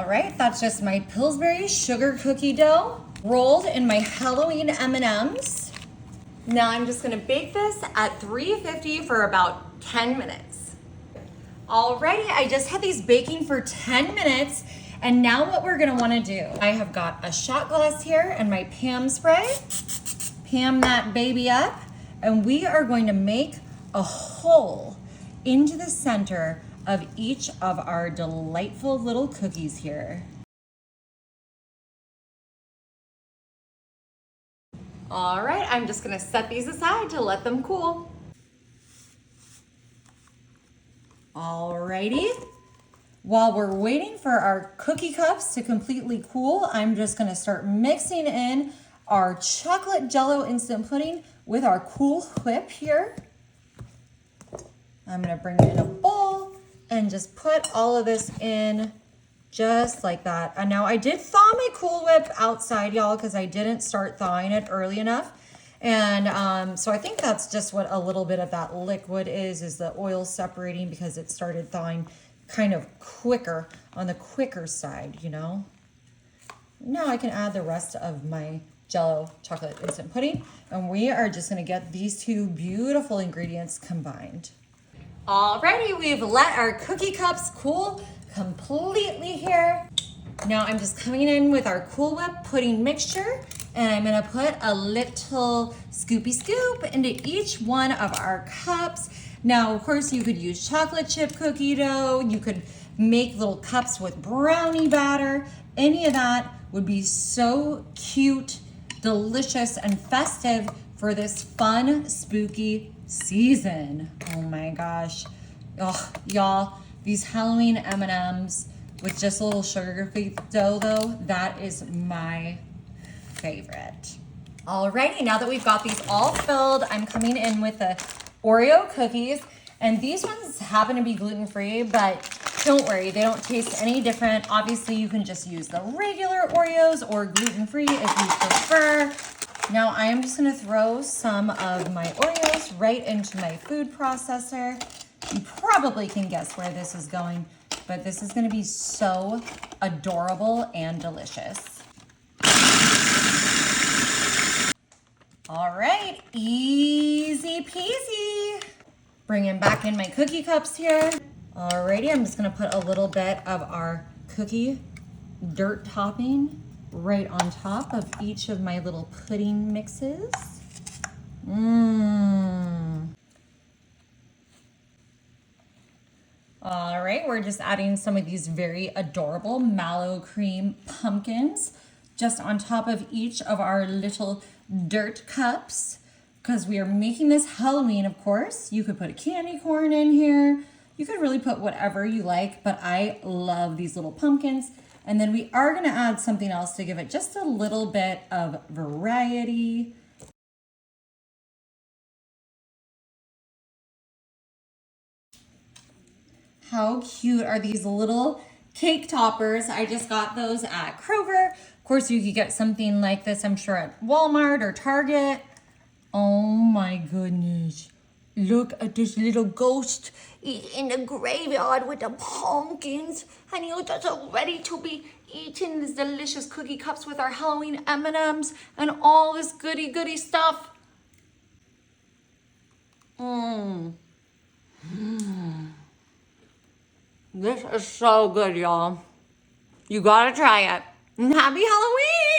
All right, that's just my Pillsbury sugar cookie dough rolled in my Halloween M&Ms. Now I'm just gonna bake this at 350 for about 10 minutes. Alrighty, I just had these baking for 10 minutes, and now what we're gonna wanna do, I have got a shot glass here and my Pam spray. Pam that baby up, and we are going to make a hole into the center of each of our delightful little cookies here. All right, I'm just gonna set these aside to let them cool. Alrighty, while we're waiting for our cookie cups to completely cool, I'm just gonna start mixing in our chocolate Jell-O instant pudding with our Cool Whip here. I'm gonna bring it in a bowl and just put all of this in just like that. And now I did thaw my Cool Whip outside, y'all, because I didn't start thawing it early enough. And so I think that's just what a little bit of that liquid is the oil separating because it started thawing kind of quicker, on the quicker side, you know? Now I can add the rest of my Jell-O chocolate instant pudding, and we are just gonna get these two beautiful ingredients combined. Alrighty, we've let our cookie cups cool completely here. Now I'm just coming in with our Cool Whip pudding mixture, and I'm gonna put a little scoopy scoop into each one of our cups. Now, of course, you could use chocolate chip cookie dough. You could make little cups with brownie batter. Any of that would be so cute, delicious, and festive for this fun, spooky season. Oh my gosh. Oh, y'all, these Halloween M&Ms with just a little sugar cookie dough though, that is my favorite. Alrighty, now that we've got these all filled, I'm coming in with the Oreo cookies, and these ones happen to be gluten-free, but don't worry, they don't taste any different. Obviously, you can just use the regular Oreos or gluten-free if you prefer. Now I am just gonna throw some of my Oreos right into my food processor. You probably can guess where this is going, but this is gonna be so adorable and delicious. All right, easy peasy. Bringing back in my cookie cups here. Alrighty, I'm just gonna put a little bit of our cookie dirt topping right on top of each of my little pudding mixes. All right, we're just adding some of these very adorable mallow cream pumpkins just on top of each of our little dirt cups because we are making this Halloween, of course. You could put a candy corn in here. You could really put whatever you like, but I love these little pumpkins. And then we are gonna add something else to give it just a little bit of variety. How cute are these little cake toppers? I just got those at Kroger. Of course, you could get something like this, I'm sure, at Walmart or Target. Oh my goodness. Look at this little ghost in the graveyard with the pumpkins. And he's just ready to be eating these delicious cookie cups with our Halloween M&Ms and all this goody stuff. This is so good, y'all. You gotta try it. Happy Halloween!